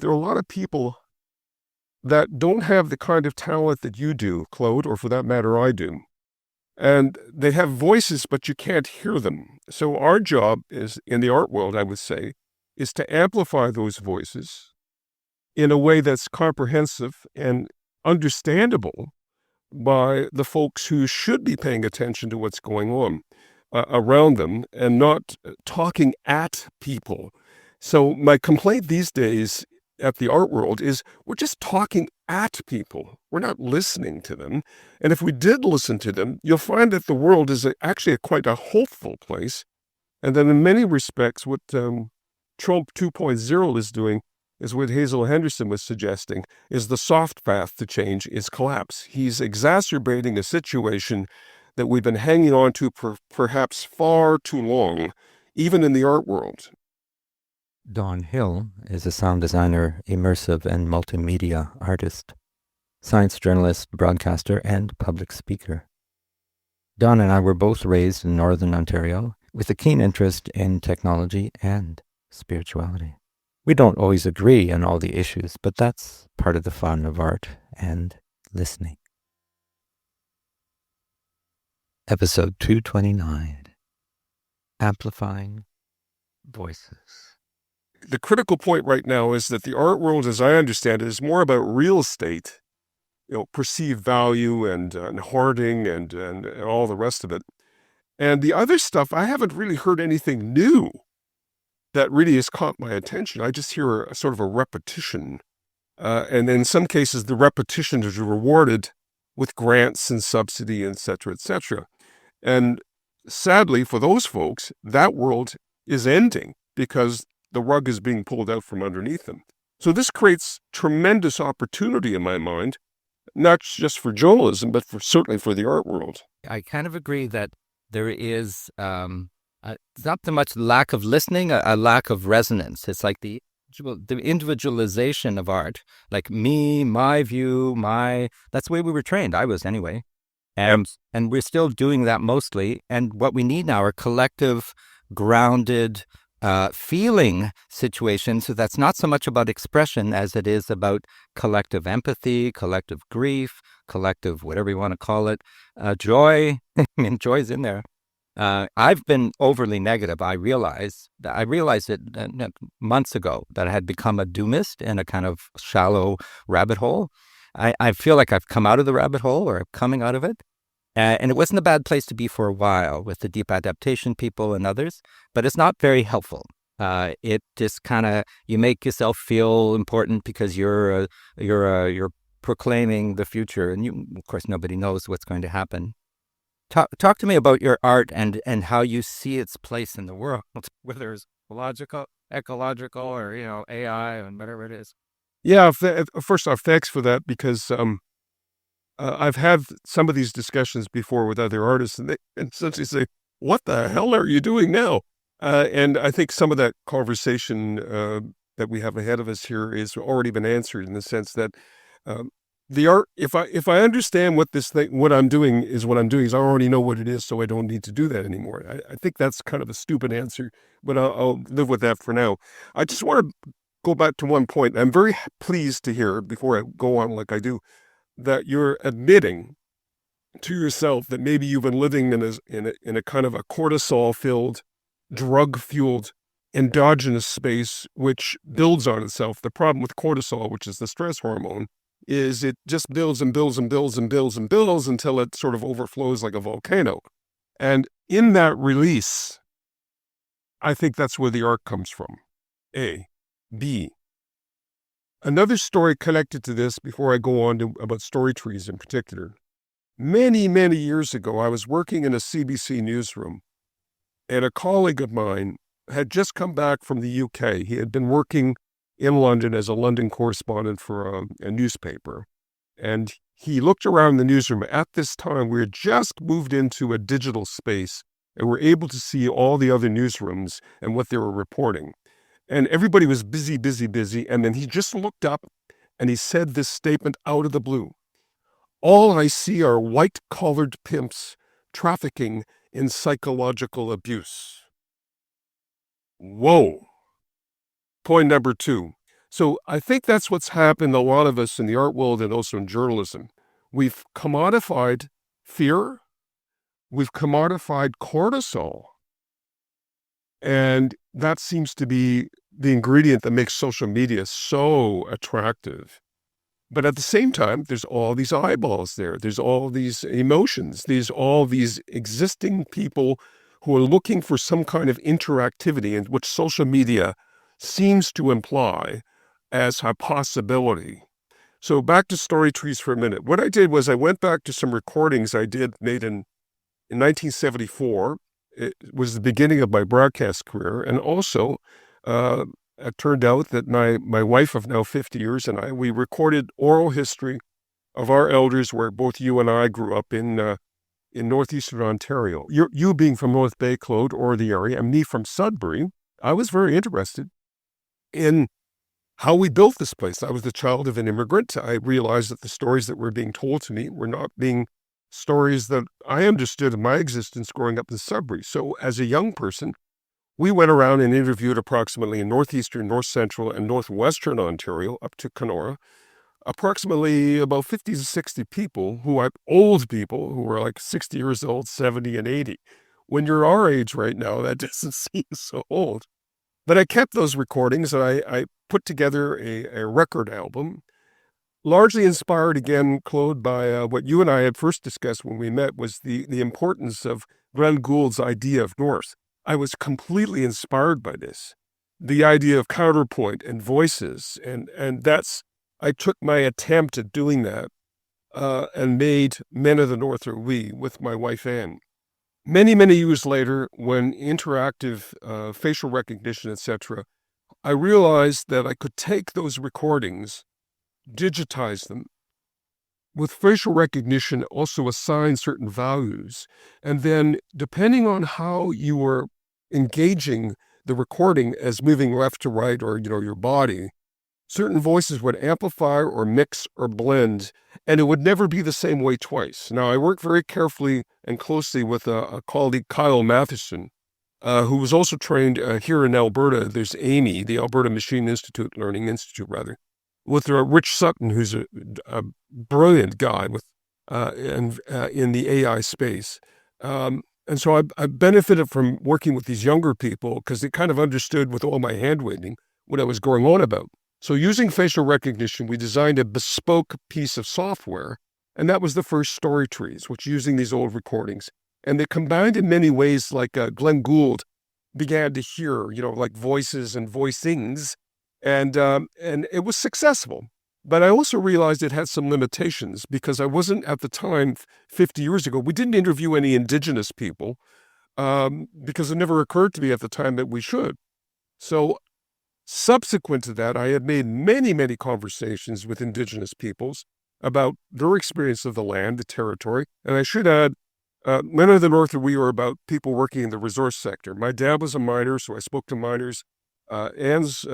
there are a lot of people that don't have the kind of talent that you do, Claude, or for that matter, I do. And they have voices, but you can't hear them. So our job is, in the art world, I would say, is to amplify those voices in a way that's comprehensive and understandable by the folks who should be paying attention to what's going on around them and not talking at people. So my complaint these days at the art world is we're just talking at people. We're not listening to them. And if we did listen to them, you'll find that the world is actually quite a hopeful place. And then in many respects, what Trump 2.0 is doing is what Hazel Henderson was suggesting, is the soft path to change is collapse. He's exacerbating a situation that we've been hanging on to perhaps far too long, even in the art world. Don Hill is a sound designer, immersive and multimedia artist, science journalist, broadcaster, and public speaker. Don and I were both raised in Northern Ontario with a keen interest in technology and spirituality. We don't always agree on all the issues, but that's part of the fun of art and listening. Episode 229, Amplifying Voices. The critical point right now is that the art world, as I understand it, is more about real estate, perceived value and hoarding and all the rest of it. And the other stuff, I haven't really heard anything new that really has caught my attention. I just hear a sort of a repetition. And in some cases, the repetition is rewarded with grants and subsidy, et cetera, et cetera. And sadly, for those folks, that world is ending because the rug is being pulled out from underneath them. So this creates tremendous opportunity in my mind, not just for journalism, but certainly for the art world. I kind of agree that there is not so much lack of listening, a lack of resonance. It's like the individualization of art, like me, my view, that's the way we were trained. I was anyway. And we're still doing that mostly. And what we need now are collective, grounded, feeling situations. So that's not so much about expression as it is about collective empathy, collective grief, collective, whatever you want to call it, joy. I mean, joy's in there. I've been overly negative. I realized it months ago that I had become a doomist in a kind of shallow rabbit hole. I feel like I've come out of the rabbit hole, or I'm coming out of it. And it wasn't a bad place to be for a while with the deep adaptation people and others, but it's not very helpful. It just kind of, you make yourself feel important because you're proclaiming the future, and of course nobody knows what's going to happen. Talk to me about your art and how you see its place in the world, whether it's logical, ecological, or AI and whatever it is. Yeah, first off, thanks for that, because I've had some of these discussions before with other artists, and they essentially say, "What the hell are you doing now?" And I think some of that conversation that we have ahead of us here is already been answered in the sense that the art, if I understand what I'm doing is what I'm doing, is I already know what it is, so I don't need to do that anymore. I think that's kind of a stupid answer, but I'll live with that for now. I just want to go back to one point. I'm very pleased to hear, before I go on like I do, that you're admitting to yourself that maybe you've been living in a kind of a cortisol-filled, drug-fueled, endogenous space, which builds on itself. The problem with cortisol, which is the stress hormone, is it just builds and builds and builds and builds and builds until it sort of overflows like a volcano. And in that release, I think that's where the art comes from. A. B. Another story connected to this before I go on to about story trees in particular. Many, many years ago, I was working in a CBC newsroom, and a colleague of mine had just come back from the UK. He had been working in London as a London correspondent for a newspaper. And he looked around the newsroom. At this time, we had just moved into a digital space and were able to see all the other newsrooms and what they were reporting. And everybody was busy, busy, busy. And then he just looked up and he said this statement out of the blue: "All I see are white-collared pimps trafficking in psychological abuse." Whoa. Point number two. So I think that's what's happened to a lot of us in the art world and also in journalism. We've commodified fear, we've commodified cortisol, and that seems to be the ingredient that makes social media so attractive. But at the same time, there's all these eyeballs there. There's all these emotions. There's all these existing people who are looking for some kind of interactivity, and which social media seems to imply as a possibility. So back to story trees for a minute. What I did was I went back to some recordings I made in 1974. It was the beginning of my broadcast career. And also, uh, it turned out that my wife of now 50 years and we recorded oral history of our elders where both you and I grew up in northeastern Ontario. You being from North Bay, Claude, or the area, and me from Sudbury. I was very interested in how we built this place. I was the child of an immigrant. I realized that the stories that were being told to me were not being stories that I understood in my existence growing up in Sudbury. So as a young person, we went around and interviewed approximately in northeastern, north central, and northwestern Ontario up to Kenora, approximately about 50 to 60 people old people who were like 60 years old, 70 and 80. When you're our age right now, that doesn't seem so old. But I kept those recordings and I put together a record album, largely inspired again, Claude, by what you and I had first discussed when we met, was the importance of Glenn Gould's idea of North. I was completely inspired by this, the idea of counterpoint and voices. And I took my attempt at doing that and made Men of the North Are We with my wife, Ann. Many, many years later, when interactive facial recognition, etc., I realized that I could take those recordings, digitize them, with facial recognition also assign certain values, and then depending on how you were engaging the recording as moving left to right or your body, certain voices would amplify or mix or blend, and it would never be the same way twice. Now, I worked very carefully and closely with a colleague, Kyle Matheson, who was also trained here in Alberta. There's Amy, the Alberta Machine Learning Institute, with Rich Sutton, who's a brilliant guy in the AI space. And so I benefited from working with these younger people because they kind of understood with all my hand waving what I was going on about. So using facial recognition, we designed a bespoke piece of software, and that was the first story trees, which using these old recordings. And they combined in many ways, like Glenn Gould began to hear, like voices and voicings, and it was successful. But I also realized it had some limitations because I wasn't at the time, 50 years ago, we didn't interview any Indigenous people because it never occurred to me at the time that we should. So subsequent to that, I had made many, many conversations with Indigenous peoples about their experience of the land, the territory. And I should add, Men of the North we were about people working in the resource sector. My dad was a miner, so I spoke to miners. Anne's,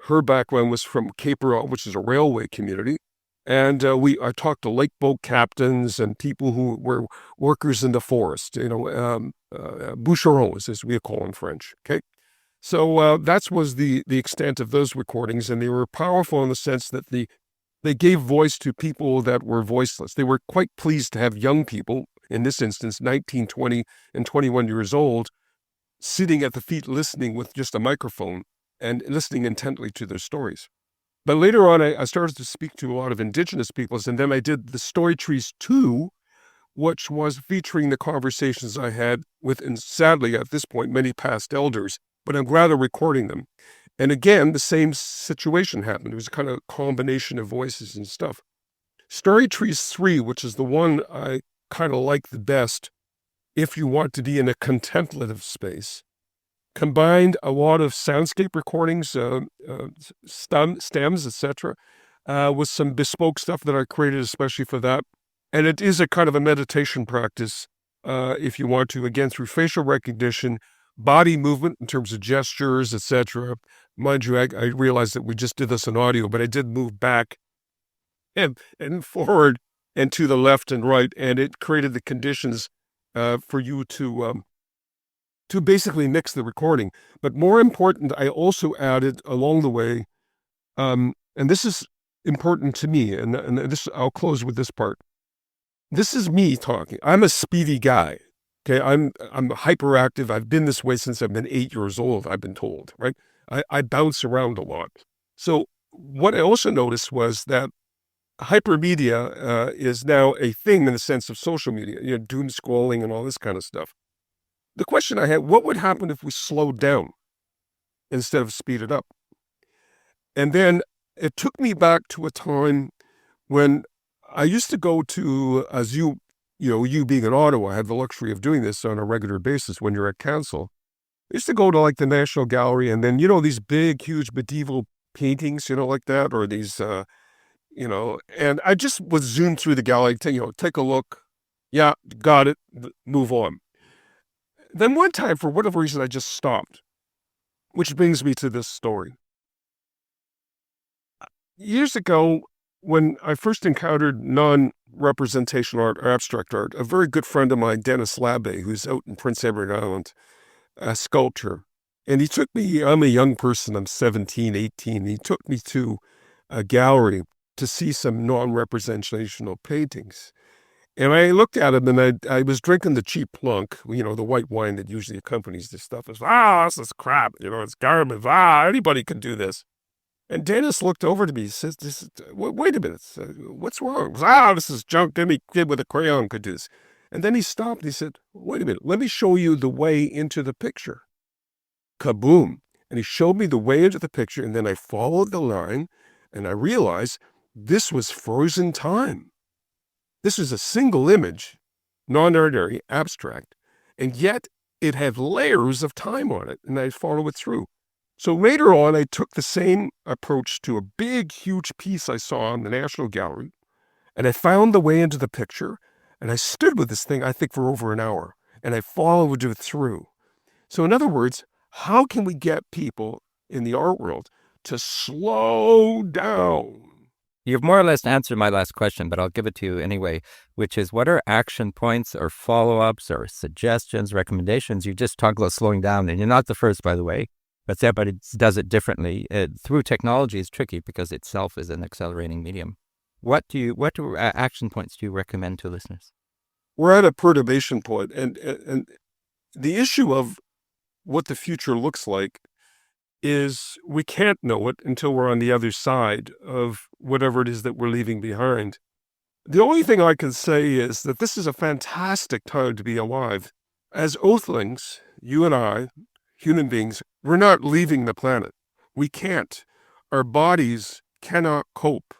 her background was from Cape Ral, which is a railway community. And I talked to lake boat captains and people who were workers in the forest, bûcherons, as we call in French, okay? So that was the extent of those recordings, and they were powerful in the sense that they gave voice to people that were voiceless. They were quite pleased to have young people, in this instance, 19, 20, and 21 years old, sitting at the feet listening with just a microphone and listening intently to their stories. But later on, I started to speak to a lot of Indigenous peoples, and then I did the Story Trees 2, which was featuring the conversations I had with, and sadly at this point, many past elders, but I'm glad I'm recording them. And again, the same situation happened. It was a kind of combination of voices and stuff. Story Trees 3, which is the one I kind of like the best if you want to be in a contemplative space, combined a lot of soundscape recordings, stems, etc., with some bespoke stuff that I created especially for that. And it is a kind of a meditation practice, if you want to, again, through facial recognition, body movement in terms of gestures, etc. Mind you, I realized that we just did this in audio, but I did move back and forward and to the left and right, and it created the conditions for you to basically mix the recording. But more important, I also added along the way and this is important to me, and this I'll close with this part. This is me talking. I'm a speedy guy. Okay, I'm hyperactive. I've been this way since I've been 8 years old. I've been told, right? I bounce around a lot. So what I also noticed was that hypermedia is now a thing in the sense of social media. Doom scrolling and all this kind of stuff. The question I had: what would happen if we slowed down instead of speeded up? And then it took me back to a time when I used to go to, as you being in Ottawa, I had the luxury of doing this on a regular basis when you're at council. I used to go to like the National Gallery, and then, these big, huge medieval paintings, like that, or these, and I just would zoom through the gallery, take a look. Yeah, got it, move on. Then one time, for whatever reason, I just stopped, which brings me to this story. Years ago, when I first encountered non-representational art or abstract art, a very good friend of mine, Dennis Labbe, who's out in Prince Edward Island, a sculptor, and he took me, I'm a young person, I'm 17, 18, he took me to a gallery to see some non-representational paintings. And I looked at him, and I was drinking the cheap plunk, the white wine that usually accompanies this stuff. It's, this is crap, it's garbage. Anybody can do this. And Dennis looked over to me. He says, wait a minute. What's wrong? This is junk. Any kid with a crayon could do this. And then he stopped and he said, wait a minute. Let me show you the way into the picture. Kaboom. And he showed me the way into the picture. And then I followed the line and I realized this was frozen time. This is a single image, non-ordinary, abstract. And yet it had layers of time on it. And I followed it through. So later on, I took the same approach to a big, huge piece I saw in the National Gallery, and I found the way into the picture, and I stood with this thing, I think, for over an hour, and I followed it through. So in other words, how can we get people in the art world to slow down? You've more or less answered my last question, but I'll give it to you anyway, which is, what are action points or follow-ups or suggestions, recommendations? You just talked about slowing down, and you're not the first, by the way. But everybody does it differently. Through technology is tricky because itself is an accelerating medium. What action points do you recommend to listeners? We're at a perturbation point, and the issue of what the future looks like is we can't know it until we're on the other side of whatever it is that we're leaving behind. The only thing I can say is that this is a fantastic time to be alive. As Earthlings, you and I, human beings, we're not leaving the planet. We can't. Our bodies cannot cope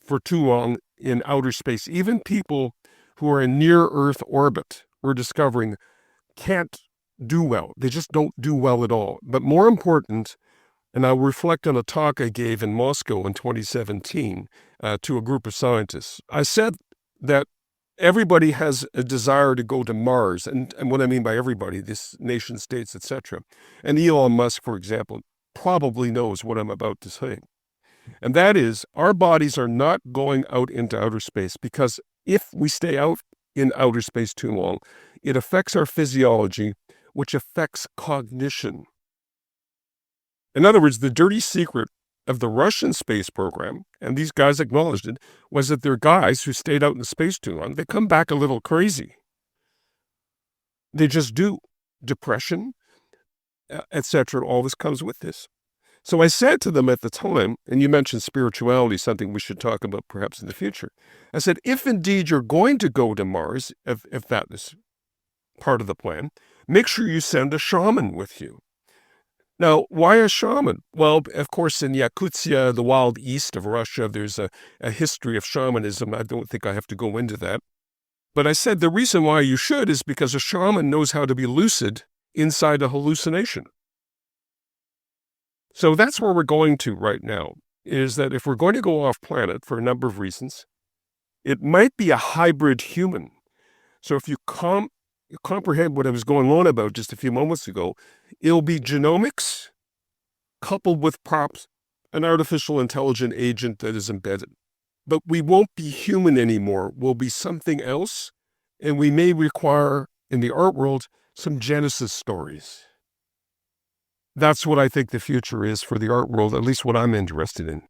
for too long in outer space. Even people who are in near-Earth orbit, we're discovering, can't do well. They just don't do well at all. But more important, and I'll reflect on a talk I gave in Moscow in 2017 to a group of scientists. I said that everybody has a desire to go to Mars, and what I mean by everybody, this nation states, etc. And Elon Musk, for example, probably knows what I'm about to say. And that is, our bodies are not going out into outer space, because if we stay out in outer space too long, it affects our physiology, which affects cognition. In other words, the dirty secret of the Russian space program, and these guys acknowledged it, was that they're guys who stayed out in space too long. They come back a little crazy. They just do. Depression, etc. All this comes with this. So I said to them at the time, and you mentioned spirituality, something we should talk about perhaps in the future. I said, if indeed you're going to go to Mars, if that is part of the plan, make sure you send a shaman with you. Now, why a shaman? Well, of course, in Yakutia, the wild east of Russia, there's a history of shamanism. I don't think I have to go into that. But I said the reason why you should is because a shaman knows how to be lucid inside a hallucination. So that's where we're going to right now, is that if we're going to go off planet for a number of reasons, it might be a hybrid human. So if you comprehend what I was going on about just a few moments ago, it'll be genomics coupled with props, an artificial intelligent agent that is embedded. But we won't be human anymore. We'll be something else, and we may require, in the art world, some Genesis stories. that's what I think the future is for the art world, at least what I'm interested in.